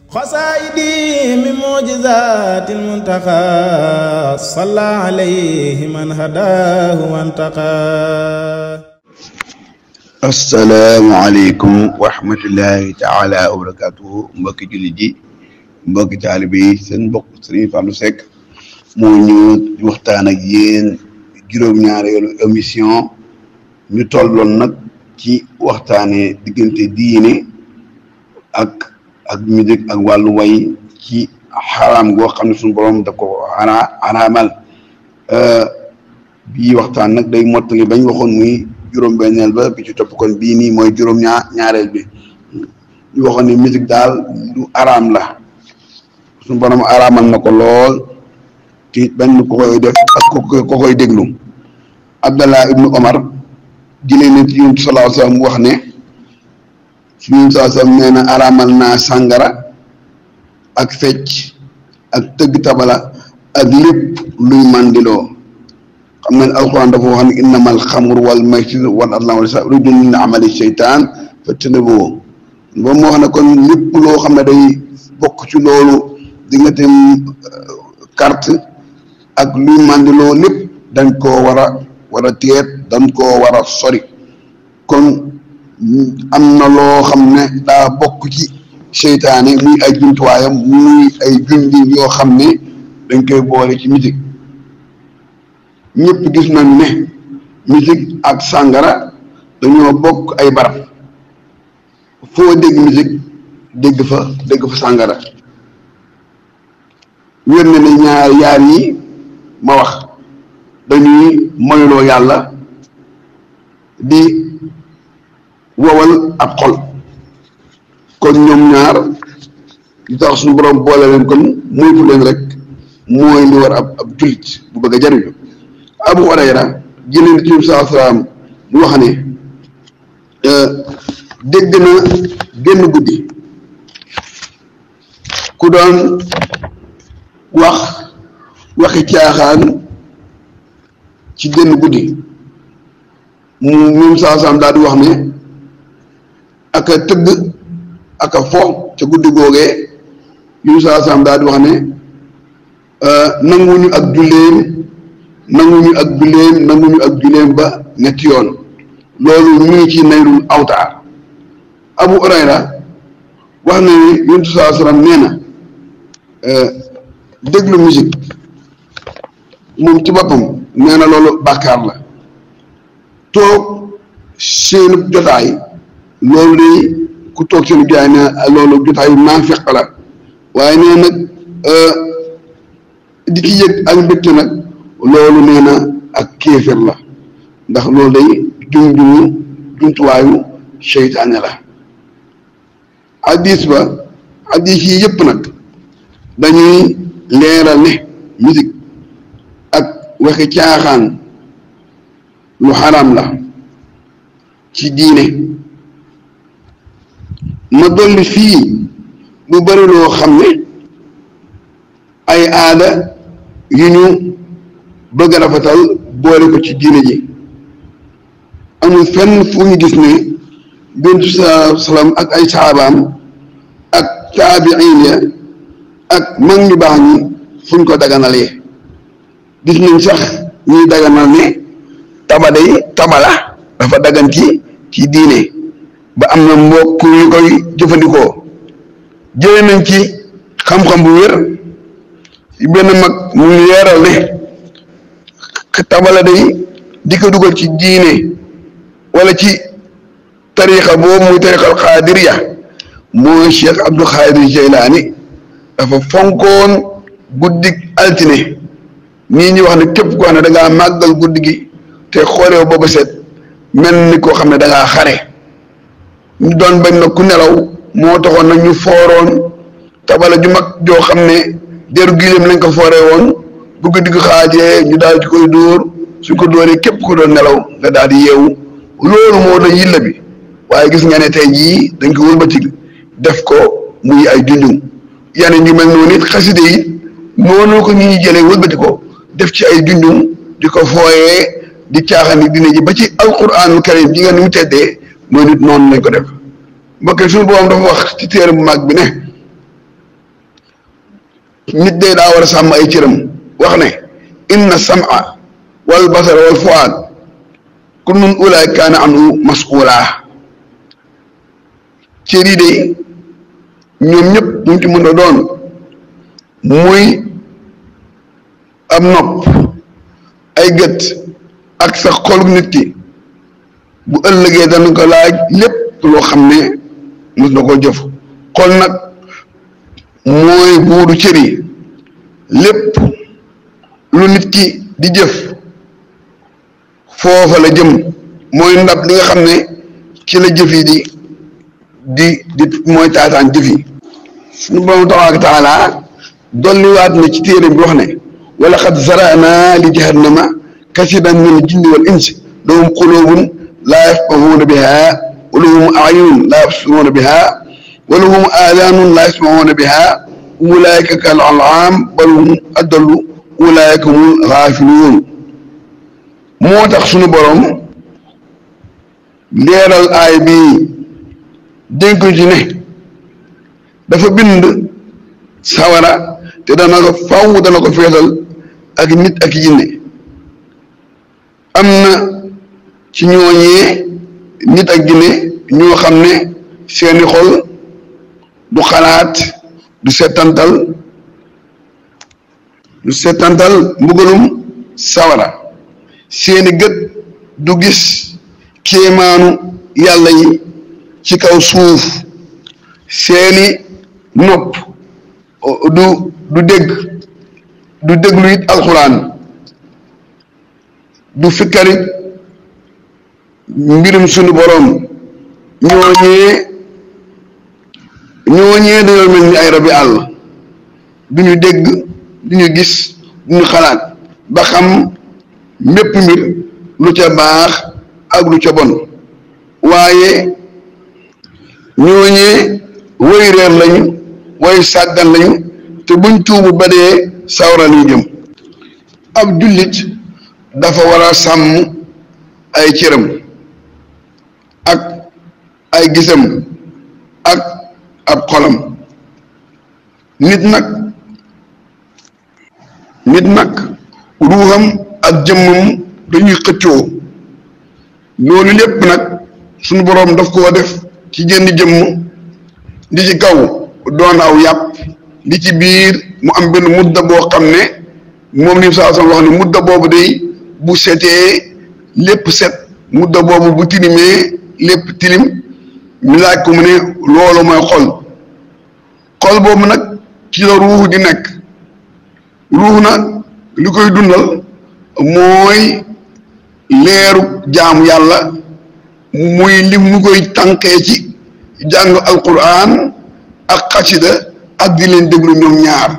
xasaayidi min mujizaati almuntaqa salla alayhi man hadaahu wantaqa. assalaamu aleykum wa rahmatullahi taala wa barakatuhu. mbokki jullit yi, mbokki taalibe yi, seen mbokk Serigne Fallou Seck moo ñu waxtaan ak yéen juróom-ñaareelu émission. ñu tolloon nag ci waxtaane diggante diine ak musique ak wàllu way ci xaraam goo xam ne suñu borom da ko xaraamal. bii waxtaan nag day mottali bañ waxoon muy juróom-benneel ba bi ci topp kon bii nii mooy juróom-ñaareel bi. ñu waxoon ne musique daal lu araam la, suñu borom araamal na ko lool te bañ ko koy def ak ko koy déglu. Abdallah ibnu Omar jëlee na ci Yonent sallallahu alayhi wa sallam wax ne Yonent sallallahu alayhi wa sallam nee na araamal naa sàngara ak fecc ak tëgg tabala ak lépp luy mandiloo. xam nañ alquran dafa wax ne innamal xamru wal maysir wal an'aamu wal an'aam rijsun min amali sheytaan fajtanibuuhu. ba mu wax ne kon lépp loo xam ne day bokk ci loolu diggante carte ak luy mandiloo lépp dañ koo war a teet, dañ koo war a sori. kon am na loo xam ne daa bokk ci seytaane muy ay jumtuwaayam, muy ay jundi yoo xam ne dañ koy boole ci musique. ñëpp gis nañ ne musique ak sàngara dañoo bokk ay barab. foo dégg musique dégg fa sàngara. wér na ne yaar yi ma wax dañuy moyloo yàlla di wowal ab xol. kon ñoom ñaar li tax suñu borom boole leen kon moytu leen rek mooy li war ab jullit bu bëgg a jariñu. Abu Hurayra jëlee na ci Yonent sallallahu alayhi wa sallam mu wax ne dégg na génn guddi ku doon waxi caaxaan ci génn guddi moom saa saam daal di wax ne ak a tëgg ak a fo ca guddi googee yu saa saam daal di wax ne nanguñu ak julleem ba ñetti yoon. loolu mu ngi ci Naylul Awtaar. Abu Hurayra wax na ne Yonent saa sallam nee na déglu musique moom ci boppam nee na loolu bàkkaar la. toog seenub jotaay loolu de ku toog seenub jotaay ne loolu jotaayu naafiq la. waaye nee nag di ci yëg ak mbégte nag loolu nee na ak kéefër la, ndax loolu day jumtuwaayu seytaane la. hadiis yi yëpp nag dañuy leeral ne musique ak waxi caaxaan lu xaraam la ci diine. ma dolli fii lu bari loo xam ne ay aada yu ñu bëgg a rafetal boole ko ci diine ji. amul fenn fu ñu gis ne Yonent bi sallallahu alayhi wa sallam ak ay saabaam ak taabiin ya ak mag ñu baax ñi fuñ ko daganalee. gis nañ sax ñuy daganal ne tabala dafa dagan ci diine ba am na mbokk yu koy jëfandikoo. jëlee nañ ci xam-xam bu wér benn mag mu leeral ne tabala day di ko dugal ci diine wala ci tariqa boobu muy tariqal xaadiriya mooy Cheikh Abdul Xaadir Jeylaani dafa fonkoon guddi altine. ñii ñu wax ne képp koo xam ne da ngaa màggal guddi gi te xoolee booba set mel ni koo xam ne da ngaa xare. ñu doon bañ na ku nelaw moo taxoon nag ñu fooroon tabala ju mag joo xam ne deru gileem lañ ko fooree woon bu guddi gi xaajee ñu daal di koy dóor. suñ ko dóoree képp ko doon nelaw nga daal di yeewu. loolu moo doon yilla bi. waaye gis nga ne tey jii dañ ko wëlbati def ko muy ay junjung yeneen ñu mel noonu it xaside yi noonu ko ñu jëlee wëlbati ko def ci ay junjung di ko fooyee di caaxaan dina ji ba ci alquranul karim ji nga ni mu teddee mooy nit noonu lañ ko def. mbokk suñu boroom dafa wax ci téere bu mag bi ne nit day daa war a sàmm ay cëram wax ne inna sam'a wal basara wal fuaad kullun ulaa'ika kaana anhu mas'uula cër yi de ñoom ñëpp mu ci mën a doon muy am nopp ay gët ak sa xolu nit ki bu ëllëgee dana ko laaj lépp loo xam ne mos na ko jëf xol nag mooy buuru cër yi lépp lu nit ki di jëf foofa la jëm mooy ndab li nga xam ne ci la jëf yi di mooy taataan jëf yi suñu borom tabaaraka taala dolliwaat na ci téere bi wax ne wa laqad zara'naa li jahannama kasiiran minal jinni wal insi lahum quluubun laa yafqahuuna bihaa wa lahum a'yunun laa yubsiruuna bihaa wa lahum aazaanun laa yasma'uuna bihaa ulaa'ika kal an'aam bal hum adallu ulaa'ika humul ghaafiluun moo tax suñu borom leeral aay bi dénk ci ne dafa bind sawara te dana ko faw dana ko feesal ak nit ak jinne am na ci ñooñee nit ak jinne ñoo xam ne seeni xol du xalaat du settantal mbugalum sawara seeni gët du gis kéemaanu yàlla yi ci kaw suuf seeni nopp du déglu it alxuraan du fikkarit mbirum sunu boroom ñooñee dañoo mel ni ay rabi àll duñu dégg duñu gis duñu xalaat ba xam mépp mbir lu ca baax ak lu ca bon waaye ñooñee woy réer lañu woy sàggan lañu te buñ tuubu ba dee sawra lañu jëm ab jullit dafa war a sàmm ay cëram ak ay gisam ak ab xolam nit nag ruuxam ak jëmmam dañuy xëccoo loolu lépp nag suñu boroom daf koo def ci jënn jëmm di ci kaw doon aw yàpp di ci biir mu am benn mudda boo xam ne moom ni saa wax ne mudda boobu day bu setee lépp set mudda boobu bu tilimee lépp tilim ñu laaj ko mu ne loolu mooy xol boobu nag ci la ruux di nekk ruux nag li koy dundal mooy leeru jaamu yàlla muy lim mu koy tànkee ci jàng alquran ak xasida ak di leen déglu ñoom ñaar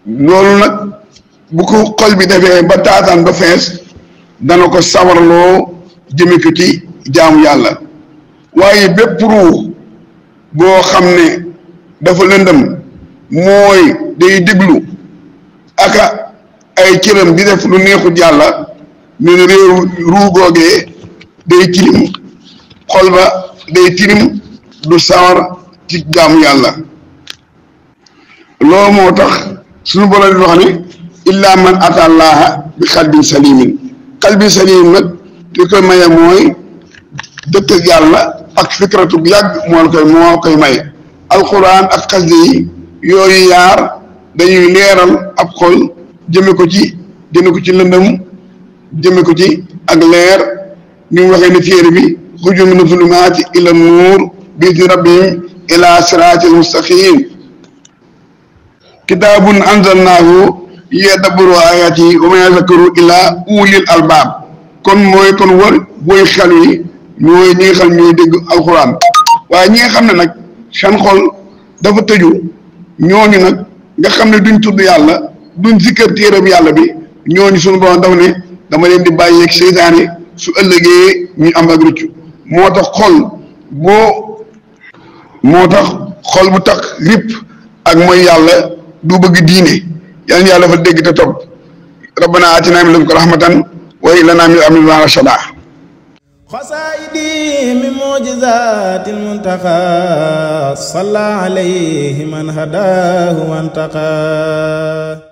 loolu nag bu ko xol bi defee ba taataan ba fees dana ko sawarloo jëme ko ci jaamu yàlla waaye bépp ruux boo xam ne dafa lëndëm mooy day déglu aka ay cëram di def lu neexut yàlla ñu ne ruux googee day tilim xol ba day tilim du sawar ci jaamu yàlla loolu moo tax suñu borom di wax ne illa man atallaaha bi xalbin salimin xalbin salimin nag li koy maye mooy dëkk ak yàlla ak fikratu yàgg moo koy maye alquran ak xasde yi yooyu yaar dañuy leeral ab xol jëme ko ci lëndëm jëme ko ci ak leer ñu waxee ne téere bi xuju mina zulumaati ila nuur bi izni rabbihim ila siraatil mustaqim kitaabun anzalnaahu liyadabbaru aayaatihi wa maa yazakkaru illaa ulil albaab kon war booy xel yi ñooy ñi nga xam ñooy dégg alxuraan waaye ñi nga xam ne nag seen xol dafa tëju ñooñu nag nga xam ne duñ tudd yàlla duñ zikkër téere bi yàlla bi ñooñu suñu borom dafa ne dama leen di bàyyeeg seytaane su ëllëgee ñu am ak rëccu moo tax xol bu tax rip ak mooy yàlla du bëgg diine yàlla fa dégg te topp rabbana atina min ladunka rahmatan wa hab lana min amrina rashada xasaayidi min mu'jizaatil muntaqa salla alayhi man hadaahu wantaqa